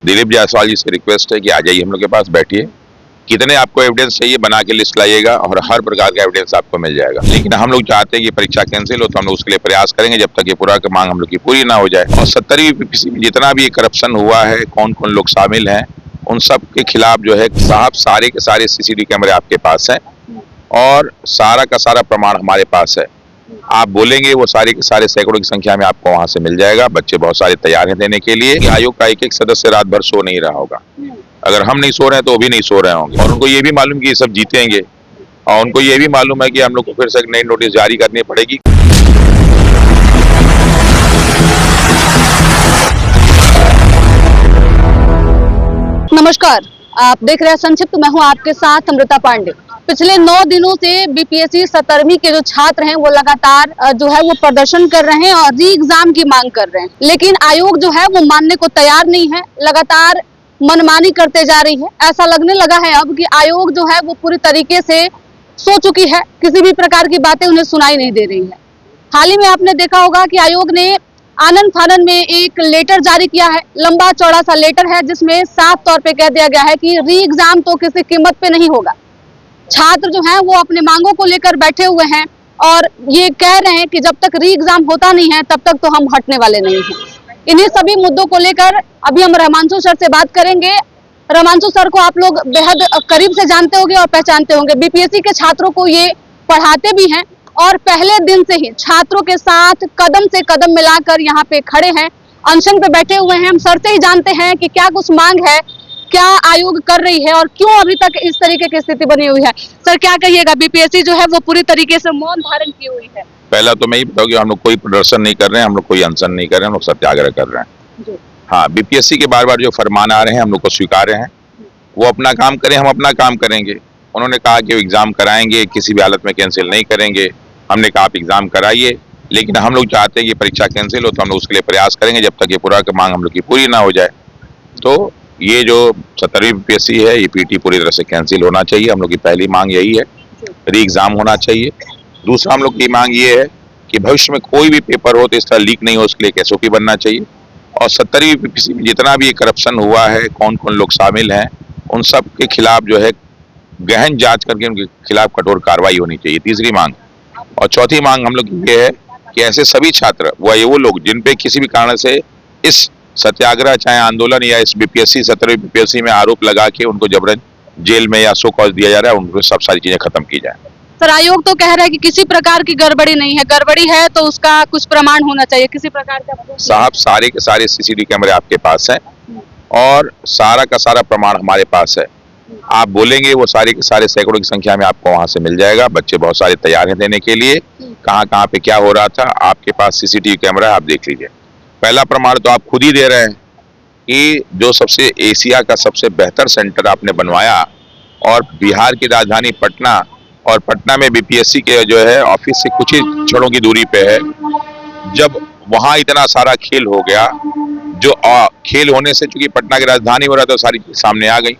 दिलीप जायसवाल जी से रिक्वेस्ट है कि आ जाइए हम लोग के पास, बैठिए। कितने आपको एविडेंस चाहिए बना के लिस्ट लाइएगा और हर प्रकार का एविडेंस आपको मिल जाएगा। लेकिन हम लोग चाहते हैं कि परीक्षा कैंसिल हो, तो हम लोग उसके लिए प्रयास करेंगे जब तक ये पूरा की मांग हम लोग की पूरी ना हो जाए। और 70वीं पीपीसी में जितना भी करप्शन हुआ है, कौन कौन लोग शामिल हैं, उन सब के खिलाफ जो है साहब सारे के सारे सीसीटीवी कैमरे आपके पास हैं और सारा का सारा प्रमाण हमारे पास है। आप बोलेंगे वो सारे के सारे सैकड़ों की संख्या में आपको वहां से मिल जाएगा। बच्चे बहुत सारे तैयार हैं देने के लिए। आयोग का एक एक सदस्य रात भर सो नहीं रहा होगा। अगर हम नहीं सो रहे हैं तो वो भी नहीं सो रहे होंगे। और उनको ये भी मालूम कि ये सब जीतेंगे और उनको ये भी मालूम है कि हम लोग को फिर से एक नई नोटिस जारी करनी पड़ेगी। नमस्कार, आप देख रहे हैं संक्षिप्त। मैं हूं आपके साथ अमृता पांडे। पिछले 9 दिनों से बीपीएससी 17वीं के जो छात्र हैं वो लगातार जो है वो प्रदर्शन कर रहे हैं और री एग्जाम की मांग कर रहे हैं, लेकिन आयोग जो है वो मानने को तैयार नहीं है। लगातार मनमानी करते जा रही है। ऐसा लगने लगा है अब कि आयोग जो है वो पूरी तरीके से सो चुकी है। किसी भी प्रकार की बातें उन्हें सुनाई नहीं दे रही है। हाल ही में आपने देखा होगा कि आयोग ने आनंद फानन में एक लेटर जारी किया है। लंबा चौड़ा सा लेटर है जिसमें साफ तौर पे कह दिया गया है कि री एग्जाम तो किसी कीमत पे नहीं होगा। छात्र जो हैं वो अपने मांगों को लेकर बैठे हुए हैं और ये कह रहे हैं कि जब तक री एग्जाम होता नहीं है तब तक तो हम हटने वाले नहीं हैं। इन्हीं सभी मुद्दों को लेकर अभी हम रहमांशु सर से बात करेंगे। रहमांशु सर को आप लोग बेहद करीब से जानते होंगे और पहचानते होंगे। बीपीएससी के छात्रों को ये पढ़ाते भी हैं और पहले दिन से ही छात्रों के साथ कदम से कदम मिलाकर यहाँ पे खड़े हैं, अनशन पे बैठे हुए हैं। हम सर से ही जानते हैं कि क्या कुछ मांग है, क्या आयोग कर रही है और क्यों अभी तक इस तरीके की स्थिति बनी हुई है। सर क्या कहिएगा, बीपीएससी जो है वो पूरी तरीके से मौन धारण की हुई है। पहला तो मैं ही बताऊँ कि हम लोग कोई प्रदर्शन नहीं कर रहे हैं, हम लोग कोई अनशन नहीं कर रहे हैं, हम लोग सत्याग्रह कर रहे हैं। हाँ, बीपीएससी के बार बार जो फरमान आ रहे हैं हम लोग को स्वीकार हैं। वो अपना काम करें, हम अपना काम करेंगे। उन्होंने कहा कि एग्जाम कराएंगे, किसी भी हालत में कैंसिल नहीं करेंगे। हमने कहा आप एग्जाम कराइए, लेकिन हम लोग चाहते हैं कि परीक्षा कैंसिल हो, तो हम लोग उसके लिए प्रयास करेंगे जब तक ये पूरा की मांग हम लोग की पूरी ना हो जाए। तो ये जो 17वीं बीपीएससी है, ये पीटी पूरी तरह से कैंसिल होना चाहिए। हम लोग की पहली मांग यही है। री एग्जाम होना चाहिए। दूसरा हम लोग की मांग ये है कि भविष्य में कोई भी पेपर हो तो इस तरह लीक नहीं हो, उसके लिए एक एसओपी बनना चाहिए। और 17वीं बीपीएससी में जितना भी करप्शन हुआ है, कौन कौन लोग शामिल हैं, उन सब के खिलाफ जो है गहन जांच करके उनके खिलाफ कठोर कार्रवाई होनी चाहिए। तीसरी मांग। और चौथी मांग हम लोग की ये है कि ऐसे सभी छात्र वो लोग जिन पे किसी भी कारण से इस सत्याग्रह चाहे आंदोलन या इस बीपीएससी 17वीं बीपीएससी में आरोप लगा के उनको जबरन जेल में या सो कॉज दिया जा रहा है, उनको सब सारी चीजें खत्म की जाए। सर आयोग तो कह रहा है कि किसी प्रकार की गड़बड़ी नहीं है, गड़बड़ी है तो उसका कुछ प्रमाण होना चाहिए, किसी प्रकार का। साहब सारे के सारे सीसीटीवी कैमरे आपके पास हैं और सारा का सारा प्रमाण हमारे पास है। आप बोलेंगे वो सारे के सारे सैकड़ों की संख्या में आपको वहां से मिल जाएगा। बच्चे बहुत सारे तैयार हैं देने के लिए। कहाँ कहाँ पे क्या हो रहा था आपके पास सीसीटीवी कैमरा है, आप देख लीजिए। पहला प्रमाण तो आप खुद ही दे रहे हैं कि जो सबसे एशिया का सबसे बेहतर सेंटर आपने बनवाया और बिहार की राजधानी पटना और पटना में बीपीएससी के जो है ऑफिस से कुछ ही क्षणों की दूरी पे है। जब वहां इतना सारा खेल हो गया, जो खेल होने से चूंकि पटना की राजधानी हो रहा था, सारी चीज सामने आ गई,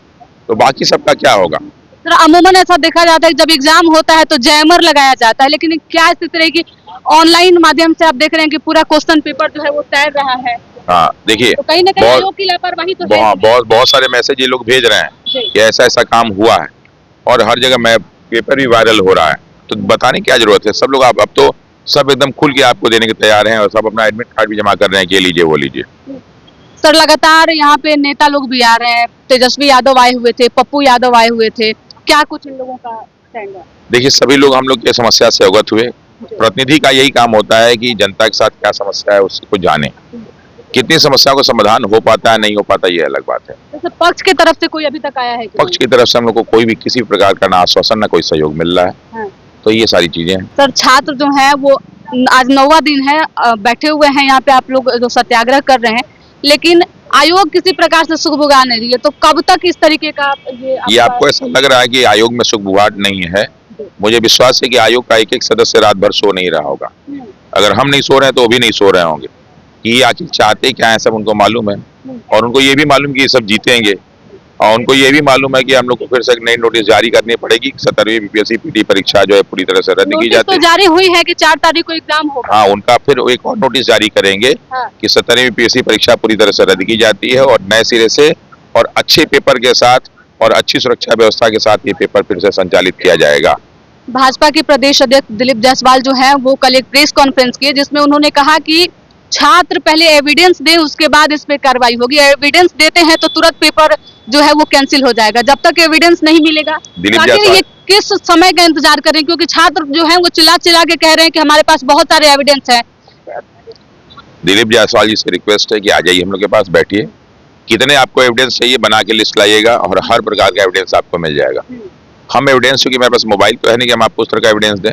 तो बाकी सबका क्या होगा। सर अमूमन ऐसा देखा जाता है कि जब एग्जाम होता है तो जैमर लगाया जाता है, लेकिन क्या स्थिति रहेगी? ऑनलाइन माध्यम से आप देख रहे हैं कि पूरा क्वेश्चन पेपर जो है वो तैर रहा है। हाँ देखिए, तो कहीं ना कहीं आयोग की लापरवाही तो है। बहुत सारे मैसेज ये लोग भेज रहे हैं कि ऐसा ऐसा काम हुआ है और हर जगह मैं पेपर भी वायरल हो रहा है। तो बताने की क्या जरूरत है। सब लोग अब तो सब एकदम खुल के आपको देने के तैयार हैं और सब अपना एडमिट कार्ड भी जमा कर रहे हैं कि ये लीजिए वो लीजिए। सर लगातार यहाँ पे नेता लोग भी आ रहे हैं। तेजस्वी यादव आए हुए थे, पप्पू यादव आए हुए थे। क्या कुछ इन लोगों का स्टैंड है? देखिए, सभी लोग हम लोग की समस्या से अवगत हुए। प्रतिनिधि का यही काम होता है कि जनता के साथ क्या समस्या है उसको जाने। कितनी समस्याओं का समाधान हो पाता है नहीं हो पाता ये अलग बात है। तो पक्ष की तरफ से कोई अभी तक आया है? पक्ष की तरफ से हम लोग को कोई भी किसी प्रकार का ना आश्वासन ना कोई सहयोग मिल रहा है। हाँ। तो ये सारी चीजें हैं। सर छात्र जो है वो आज 9वां दिन है, बैठे हुए हैं यहाँ पे। आप लोग जो सत्याग्रह कर रहे हैं, लेकिन आयोग किसी प्रकार से सुगबुगा नहीं रही है। तो कब तक इस तरीके का ये आपको ऐसा लग रहा है कि आयोग में सुगबुगाहट नहीं है? मुझे विश्वास है कि आयोग का एक एक सदस्य रात भर सो नहीं रहा होगा। अगर हम नहीं सो रहे हैं तो वो भी नहीं सो रहे होंगे। कि ये आखिर चाहते क्या है सब उनको मालूम है और उनको ये भी मालूम कि ये सब जीतेंगे और उनको ये भी मालूम है कि हम लोग को फिर से एक नई नोटिस जारी करनी पड़ेगी। 17वीं बीपीएससी पीटी परीक्षा जो है पूरी तरह से रद्द की जाती है। तो जारी हुई है कि 4 तारीख को एग्जाम होगा। हाँ, उनका फिर एक और नोटिस जारी करेंगे कि 17वीं बीपीएससी परीक्षा पूरी तरह से रद्द की जाती है और नए सिरे से और अच्छे पेपर के साथ और अच्छी सुरक्षा व्यवस्था के साथ ये पेपर फिर से संचालित किया जाएगा। भाजपा के प्रदेश अध्यक्ष दिलीप जायसवाल जो है वो कल एक प्रेस कॉन्फ्रेंस की जिसमें उन्होंने कहा कि छात्र पहले एविडेंस दे, उसके बाद इस पे कार्रवाई होगी। एविडेंस देते हैं तो तुरंत पेपर जो है वो कैंसिल हो जाएगा। जब तक एविडेंस नहीं मिलेगा तो आखिर ये किस समय का इंतजार करें, क्योंकि छात्र जो है वो चिल्ला चिल्ला के कह रहे हैं कि हमारे पास बहुत सारे एविडेंस है। दिलीप जायसवाल जी से रिक्वेस्ट है कि आ जाइए हम लोग के पास, बैठिए, कितने आपको एविडेंस चाहिए बना के लिस्ट लाइएगा और हर प्रकार का एविडेंस आपको मिल जाएगा। हम एविडेंस, क्योंकि मेरे पास मोबाइल तो है नहीं कि हम आपको उस तरह का एविडेंस दें।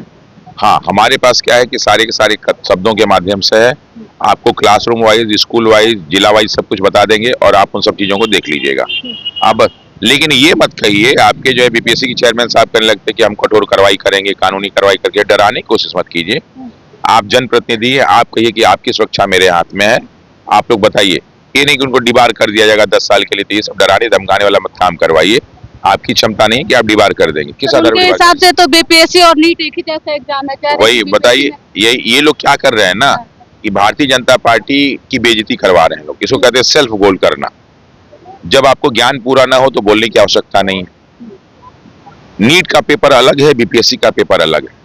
हाँ, हमारे पास क्या है कि सारे के सारे शब्दों के माध्यम से है, आपको क्लासरूम वाइज, स्कूल वाइज, जिला वाइज सब कुछ बता देंगे और आप उन सब चीजों को देख लीजिएगा। अब लेकिन ये मत कहिए, आपके जो है बीपीएससी के चेयरमैन साहब कहने लगते कि हम कठोर कार्रवाई करेंगे, कानूनी कार्रवाई करके डराने की कोशिश मत कीजिए। आप जनप्रतिनिधि है, आप कहिए कि आपकी सुरक्षा मेरे हाथ में है, आप लोग बताइए। ये नहीं कि उनको डिबार कर दिया जाएगा 10 साल के लिए, तो ये सब डराने धमकाने वाला मत काम करवाइए। आपकी क्षमता नहीं कि आप डिबार कर देंगे। किस आधार पर? हिसाब से तो बीपीएससी और नीट एक ही जैसा एग्जाम है। वही बताइए, ये लोग क्या कर रहे हैं ना कि भारतीय जनता पार्टी की बेइज्जती करवा रहे हैं लोग। इसको कहते हैं सेल्फ गोल करना। जब आपको ज्ञान पूरा ना हो तो बोलने की आवश्यकता नहीं है। नीट का पेपर अलग है, बीपीएससी का पेपर अलग है।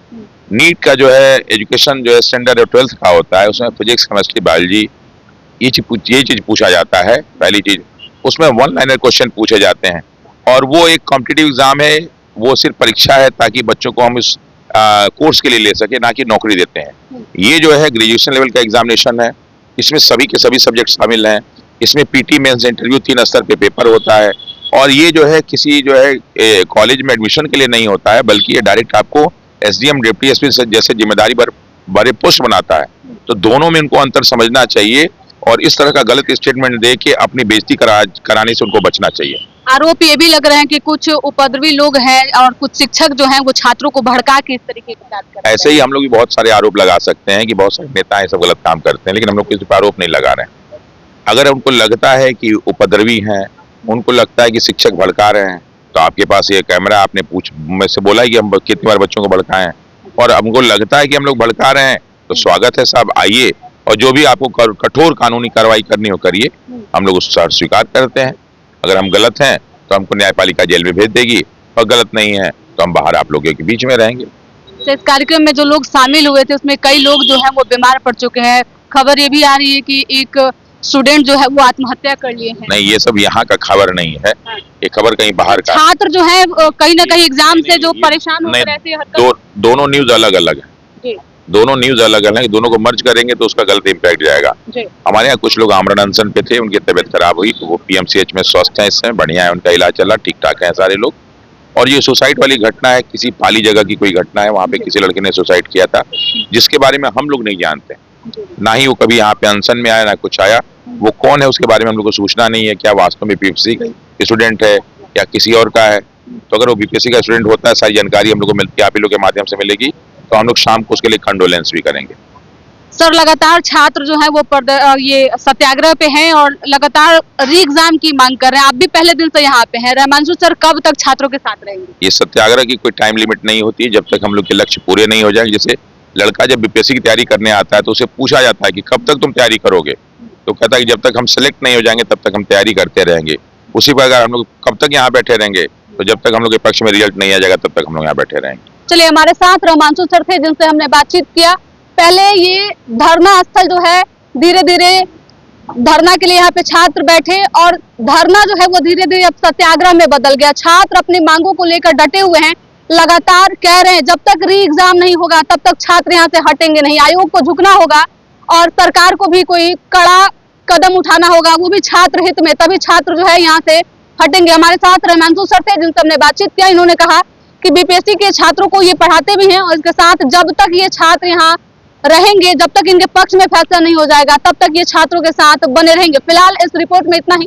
नीट का जो है एजुकेशन जो है स्टैंडर्ड 12th का होता है, उसमें फिजिक्स, केमिस्ट्री, बायोलॉजी ये चीज पूछा जाता है। पहली चीज, उसमें 1 लाइनर क्वेश्चन पूछे जाते हैं और वो एक कॉम्पिटिटिव एग्जाम है, वो सिर्फ परीक्षा है ताकि बच्चों को हम इस कोर्स के लिए ले सके, ना कि नौकरी देते हैं। ये जो है ग्रेजुएशन लेवल का एग्जामिनेशन है, इसमें सभी के सभी सब्जेक्ट शामिल हैं। इसमें पीटी मेंस इंटरव्यू 3 स्तर पे पेपर होता है और ये जो है किसी जो है कॉलेज में एडमिशन के लिए नहीं होता है, बल्कि ये डायरेक्ट आपको एसडीएम, डिप्टी एसपी जैसे जिम्मेदारी बड़े पोस्ट बनाता है। तो दोनों में उनको अंतर समझना चाहिए और इस तरह का गलत स्टेटमेंट दे के अपनी बेइज्जती कराने से उनको बचना चाहिए। आरोप ये भी लग रहे हैं कि कुछ उपद्रवी लोग हैं और कुछ शिक्षक जो हैं वो छात्रों को भड़का के इस तरीके की बात कर रहे हैं। ऐसे ही हम लोग भी बहुत सारे आरोप लगा सकते हैं कि बहुत सारे नेता ये सब गलत काम करते हैं, लेकिन हम लोग किसी पर आरोप नहीं लगा रहे हैं। अगर उनको लगता है कि उपद्रवी हैं, उनको लगता है कि शिक्षक भड़का रहे हैं, तो आपके पास ये कैमरा, आपने मुझ से बोला है कि हम कितनी बार बच्चों को भड़काए हैं, और हमको लगता है कि हम लोग भड़का रहे हैं तो स्वागत है साहब, आइए और जो भी आपको कठोर कानूनी कार्रवाई करनी हो करिए। हम लोग उसको स्वीकार करते हैं। अगर हम गलत हैं तो हमको न्यायपालिका जेल में भेज देगी और गलत नहीं है तो हम बाहर आप लोगों के बीच में रहेंगे। तो इस कार्यक्रम में जो लोग शामिल हुए थे उसमें कई लोग जो है वो बीमार पड़ चुके हैं। खबर ये भी आ रही है कि एक स्टूडेंट जो है वो आत्महत्या कर लिए हैं। नहीं, ये सब यहाँ का खबर नहीं है, ये खबर कहीं बाहर का। छात्र जो है कहीं ना कहीं एग्जाम से जो परेशान हो रहे थे। दोनों न्यूज अलग अलग है, दोनों न्यूज अलग अलग है। दोनों को मर्ज करेंगे तो उसका गलत इम्पैक्ट जाएगा। हमारे यहाँ कुछ लोग आमरण अनशन पे थे, उनकी तबीयत खराब हुई तो वो पीएमसीएच में स्वस्थ हैं, इस समय बढ़िया है, उनका इलाज चला, ठीक ठाक है सारे लोग। और ये सुसाइड वाली घटना है, किसी पाली जगह की कोई घटना है, वहाँ पे किसी लड़के ने सुसाइड किया था, जिसके बारे में हम लोग नहीं जानते, ना ही वो कभी यहाँ पे अनशन में आया ना कुछ आया। वो कौन है उसके बारे में हम लोग को सूचना नहीं है, क्या वास्तव में बीपीएससी का स्टूडेंट है या किसी और का है। तो अगर वो बीपीएससी का स्टूडेंट होता है, सारी जानकारी हम लोग को मिलती है, आप ही लोग के माध्यम से मिलेगी, तो हम लोग शाम को उसके लिए कंडोलेंस भी करेंगे। सर, लगातार छात्र जो है वो ये सत्याग्रह पे हैं और लगातार री एग्जाम की मांग कर रहे हैं। आप भी पहले दिन से यहाँ पे हैं। रहमांशु सर कब तक छात्रों के साथ रहेंगे? ये सत्याग्रह की कोई टाइम लिमिट नहीं होती है, जब तक हम लोग के लक्ष्य पूरे नहीं हो जाए। जैसे लड़का जब बीपीएससी की तैयारी करने आता है तो उसे पूछा जाता है कि कब तक तुम तैयारी करोगे, तो कहता है कि जब तक हम सिलेक्ट नहीं हो जाएंगे तब तक हम तैयारी करते रहेंगे। उसी प्रकार हम लोग कब तक यहाँ बैठे रहेंगे, तो जब तक हम लोग के पक्ष में रिजल्ट नहीं आ जाएगा तब तक हम लोग यहाँ बैठे रहेंगे। चलिए, हमारे साथ रहमांशु सर थे जिनसे हमने बातचीत किया। पहले ये धरना स्थल जो है धीरे धीरे धरना के लिए यहाँ पे छात्र बैठे और धरना जो है वो धीरे धीरे अब सत्याग्रह में बदल गया। छात्र अपनी मांगों को लेकर डटे हुए हैं, लगातार कह रहे हैं जब तक री एग्जाम नहीं होगा तब तक छात्र यहाँ से हटेंगे नहीं। आयोग को झुकना होगा और सरकार को भी कोई कड़ा कदम उठाना होगा, वो भी छात्र हित में, तभी छात्र जो है यहाँ से हटेंगे। हमारे साथ रहमांशु सर थे जिनसे हमने बातचीत किया। इन्होंने कहा कि बीपीएससी के छात्रों को ये पढ़ाते भी हैं और इसके साथ जब तक ये छात्र यहाँ रहेंगे, जब तक इनके पक्ष में फैसला नहीं हो जाएगा तब तक ये छात्रों के साथ बने रहेंगे। फिलहाल इस रिपोर्ट में इतना ही।